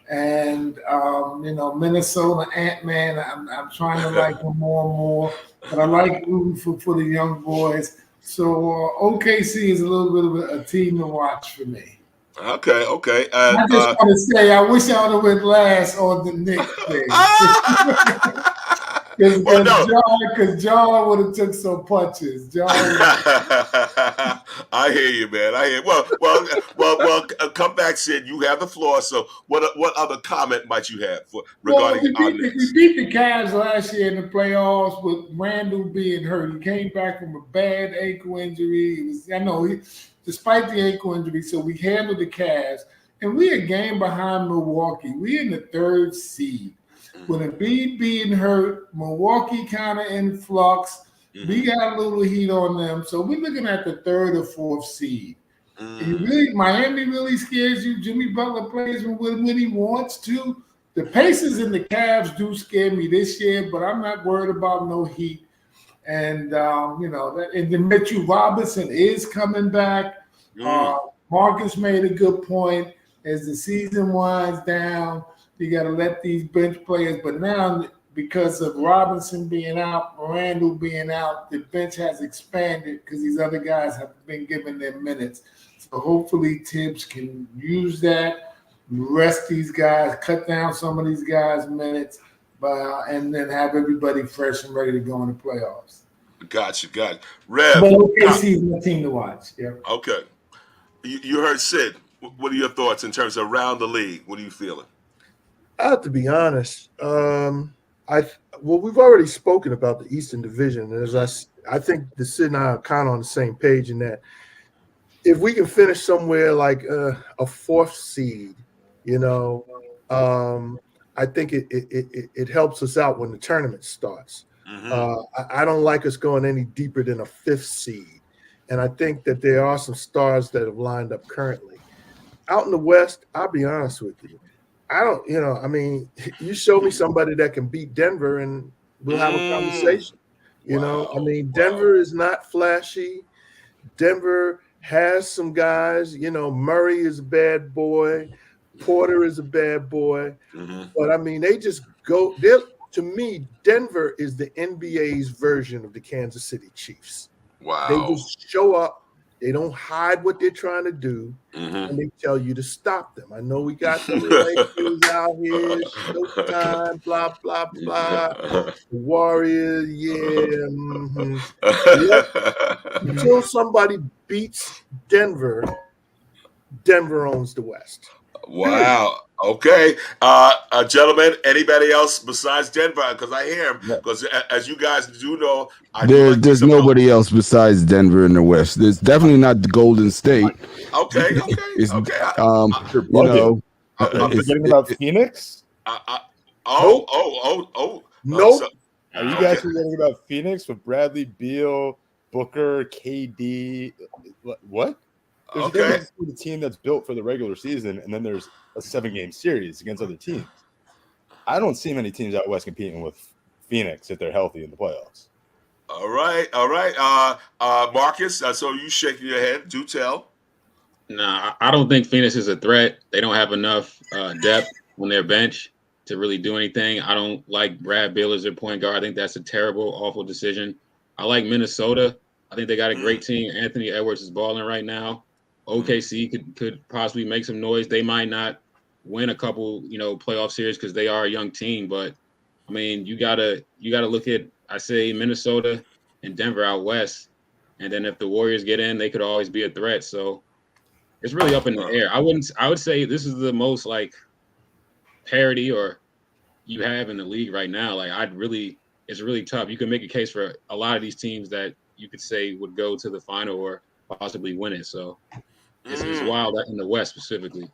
And Minnesota Ant-Man, I'm trying to like him more and more, but I like rooting for the young boys. So OKC is a little bit of a team to watch for me. Okay. I just want to say, I wish I would have went last on the Knicks thing. Because John would have took some punches. I hear you, man. I hear you. Well, come back, Sid. You have the floor. So what other comment might you have regarding our Knicks? We beat the Cavs last year in the playoffs with Randall being hurt. He came back from a bad ankle injury. Despite the ankle injury, so we handled the Cavs. And we a game behind Milwaukee. We in the 3rd seed. With Embiid being hurt, Milwaukee kind of in flux. We got a little heat on them. So we're looking at the 3rd or 4th seed. Miami really scares you. Jimmy Butler plays when he wants to. The Pacers and the Cavs do scare me this year, but I'm not worried about no heat. And, and then Mitchell Robinson is coming back. Marcus made a good point. As the season winds down, you got to let these bench players. But now, because of Robinson being out, Randall being out, the bench has expanded because these other guys have been given their minutes. So hopefully Tibbs can use that, rest these guys, cut down some of these guys' minutes, and then have everybody fresh and ready to go in the playoffs. Got you. Rev. But OKC is my team to watch. Yeah. Okay. You heard Sid. What are your thoughts in terms of around the league? What are you feeling? I have to be honest. We've already spoken about the Eastern Division, and I think the Sid and I are kind of on the same page in that if we can finish somewhere like a 4th seed, I think it helps us out when the tournament starts. I don't like us going any deeper than a 5th seed, and I think that there are some stars that have lined up currently. Out in the West, I'll be honest with you. I don't, you show me somebody that can beat Denver and we'll have a conversation. Denver is not flashy. Denver has some guys, Murray is a bad boy. Porter is a bad boy. But they just go there. To me, Denver is the NBA's version of the Kansas City Chiefs. Wow. They just show up. They don't hide what they're trying to do, and they tell you to stop them. I know we got the Lakers out here, Showtime, blah, blah, blah. The Warriors, Until somebody beats Denver, Denver owns the West. Wow. Okay. Gentlemen, anybody else besides Denver? Because I hear him. Because as you guys do know, there's nobody else besides Denver in the West. There's definitely not the Golden State. Okay. I'm forgetting about Phoenix. Nope. Are you guys forgetting about Phoenix with Bradley Beal, Booker, KD? What? There's a difference between the team that's built for the regular season, and then there's a 7-game series against other teams. I don't see many teams out west competing with Phoenix if they're healthy in the playoffs. All right. Marcus, so you shaking your head. Do tell. Nah, I don't think Phoenix is a threat. They don't have enough depth on their bench to really do anything. I don't like Brad Beal as their point guard. I think that's a terrible, awful decision. I like Minnesota. I think they got a great team. Anthony Edwards is balling right now. OKC could possibly make some noise. They might not win a couple, playoff series because they are a young team. But you gotta look at, I say, Minnesota and Denver out west, and then if the Warriors get in, they could always be a threat. So it's really up in the air. I would say this is the most parity or you have in the league right now. It's really tough. You can make a case for a lot of these teams that you could say would go to the final or possibly win it. So it's wild in the West specifically.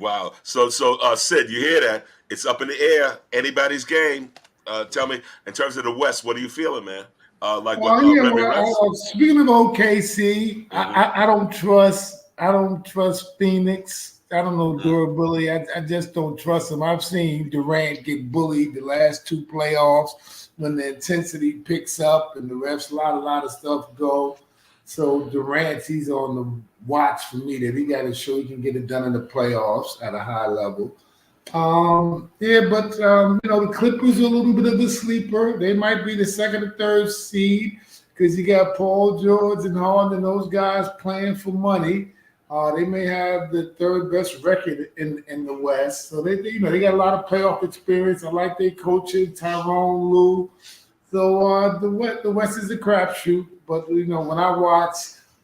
Wow. So Sid, you hear that? It's up in the air. Anybody's game. Tell me, in terms of the West, what are you feeling, man? Speaking of OKC, I don't trust Phoenix. I don't know durability. I just don't trust him. I've seen Durant get bullied the last 2 playoffs when the intensity picks up and the refs let a lot of stuff go. So Durant, he's on the watch for me that he got to show he can get it done in the playoffs at a high level. The Clippers are a little bit of a sleeper. They might be the 2nd or 3rd seed because you got Paul George and Harden and those guys playing for money. They may have the 3rd best record in the West. So they got a lot of playoff experience. I like their coaching, Tyrone Lue. So the West is a crapshoot. But when I watch,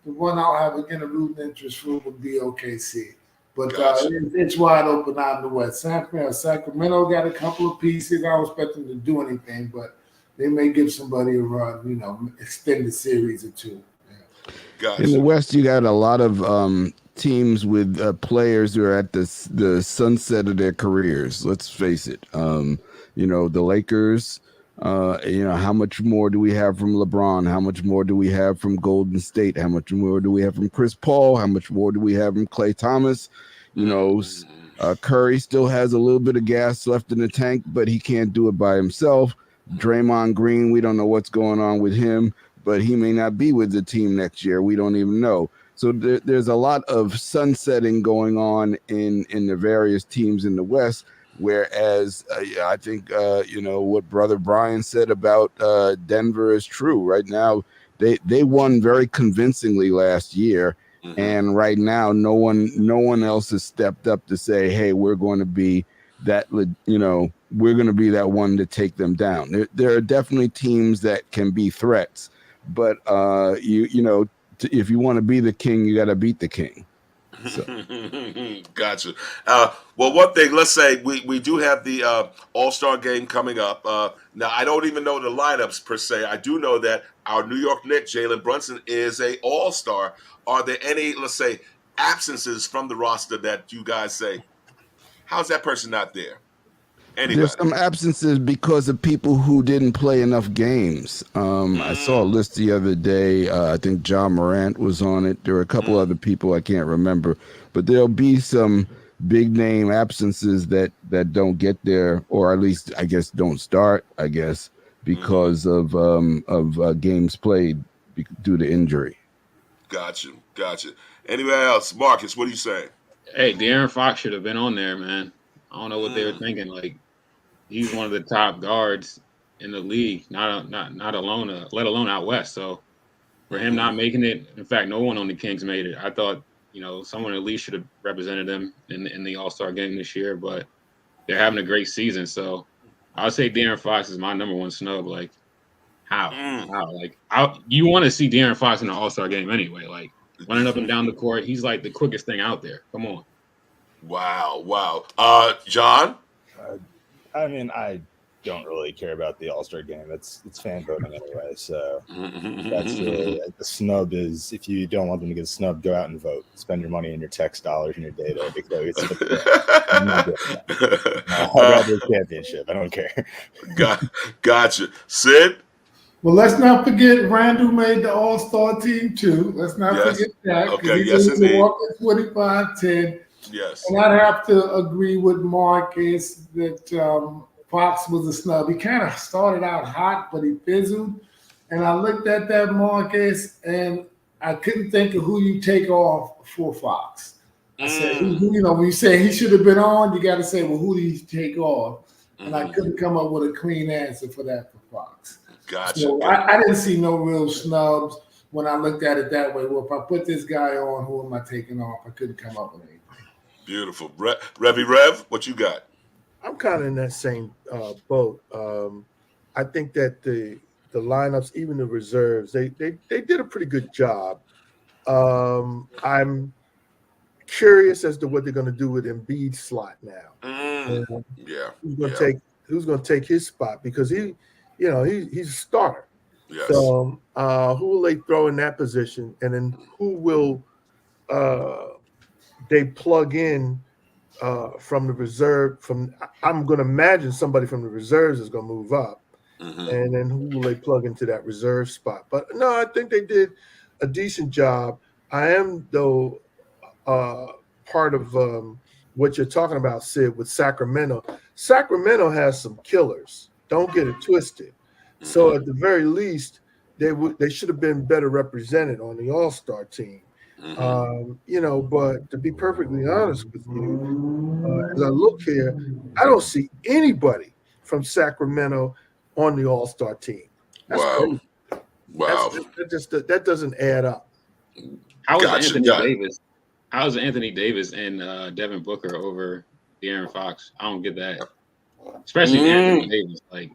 the one I'll have again a rooting interest for would be OKC. But it's wide open out in the West. Sacramento got a couple of pieces. I don't expect them to do anything, but they may give somebody a run, extend the series or 2. Yeah. Gotcha. In the West, you got a lot of teams with players who are at the sunset of their careers. Let's face it. The Lakers, how much more do we have from LeBron? How much more do we have from Golden State? How much more do we have from Chris Paul? How much more do we have from Klay Thomas? Curry still has a little bit of gas left in the tank, but he can't do it by himself. Draymond Green, we don't know what's going on with him, but he may not be with the team next year. We don't even know. So there's a lot of sunsetting going on in the various teams in the West. Whereas I think, what Brother Brian said about Denver is true. Right now, they won very convincingly last year. Mm-hmm. And right now, no one else has stepped up to say, hey, we're going to be that, we're going to be that one to take them down. There are definitely teams that can be threats. But, if you want to be the king, you got to beat the king. So. Gotcha. Well, one thing, let's say we do have the All-Star game coming up. Now, I don't even know the lineups per se. I do know that our New York Knicks, Jalen Brunson, is a All-Star. Are there any, let's say, absences from the roster that you guys say, how's that person not there? Anybody? There's some absences because of people who didn't play enough games. I saw a list the other day. I think John Morant was on it. There were a couple other people I can't remember, but there'll be some big name absences that don't get there, or at least I guess don't start. I guess because of games played due to injury. Gotcha. Anybody else? Marcus, what are you saying? Hey, De'Aaron Fox should have been on there, man. I don't know what they were thinking. Like, he's one of the top guards in the league, not alone, let alone out west. So for him not making it, in fact, no one on the Kings made it. I thought, someone at least should have represented them in the All-Star game this year, but they're having a great season. So I would say De'Aaron Fox is my number one snub. Like, how? Like, you want to see De'Aaron Fox in the All-Star game anyway. Like, running up and down the court, he's like the quickest thing out there. Come on. Wow. John? I don't really care about the All-Star game. It's fan voting anyway. So that's really the snub is if you don't want them to get a snub, go out and vote. Spend your money and your tax dollars and your data because I'm not doing that. I'd rather a championship. I don't care. Gotcha. Sid? Well, let's not forget Randall made the All-Star team too. Let's not forget that. Okay, yes, indeed. 25-10. Yes. And I'd have to agree with Marcus that Fox was a snub. He kind of started out hot, but he fizzled. And I looked at that, Marcus, and I couldn't think of who you take off for Fox. I said, when you say he should have been on, you got to say, well, who do you take off? And I couldn't come up with a clean answer for that for Fox. Gotcha. So I didn't see no real snubs when I looked at it that way. Well, if I put this guy on, who am I taking off? I couldn't come up with anything. Beautiful. Rev, what you got? I'm kind of in that same boat. I think that the lineups, even the reserves, they did a pretty good job. I'm curious as to what they're going to do with Embiid's slot now. Who's going to take his spot because he's a starter. Yes. So who will they throw in that position, and then who will they plug in from the reserve? I'm going to imagine somebody from the reserves is going to move up, and then who will they plug into that reserve spot? But no, I think they did a decent job. I am though part of what you're talking about, Sid, with Sacramento. Sacramento has some killers. Don't get it twisted. So at the very least, they should have been better represented on the All-Star team. But to be perfectly honest with you, as I look here, I don't see anybody from Sacramento on the All-Star team. That's crazy. Wow. That doesn't add up. How is Anthony Davis? How is Anthony Davis and Devin Booker over De'Aaron Fox? I don't get that. Especially Anthony Davis. Like,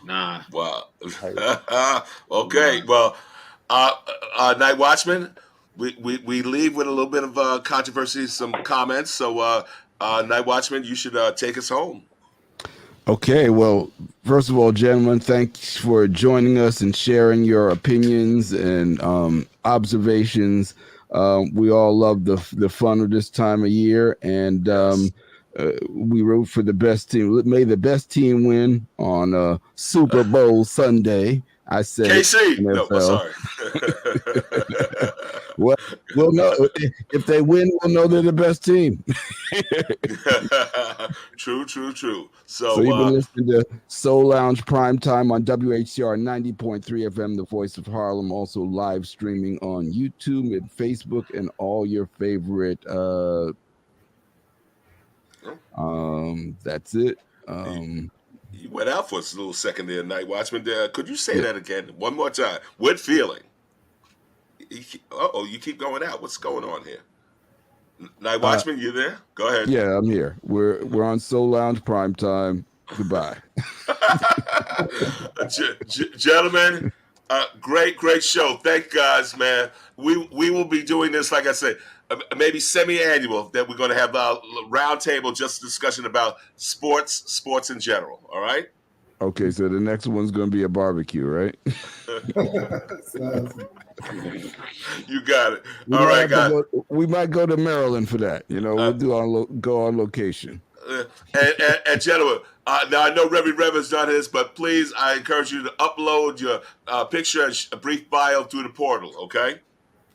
nah. Wow. Okay. Well, Night Watchman, we leave with a little bit of controversy, some comments. So, Night Watchman, you should take us home. Okay, well, first of all, gentlemen, thanks for joining us and sharing your opinions and observations. We all love the fun of this time of year, and we root for the best team. May the best team win on Super Bowl Sunday. I say KC. No, sorry. Well, we'll know if they win. We'll know they're the best team. True. So you've been listening to Soul Lounge Primetime on WHCR 90.3 FM, the voice of Harlem. Also live streaming on YouTube and Facebook and all your favorite. That's it. You went out for a little second there, Night Watchman. Could you say that again one more time? What feeling? You keep going out. What's going on here? Night Watchman, you there? Go ahead. Yeah, I'm here. We're on Soul Lounge Primetime. Goodbye. Gentlemen, great show. Thank guys, man. We will be doing this, like I said, maybe semi-annual, that we're going to have a round table, just a discussion about sports in general. All right? Okay, so the next one's going to be a barbecue, right? You got it. All right, guys. We might go to Maryland for that. We'll go on location. And gentlemen, now I know Rev has done his, but please, I encourage you to upload your picture and a brief bio through the portal, okay?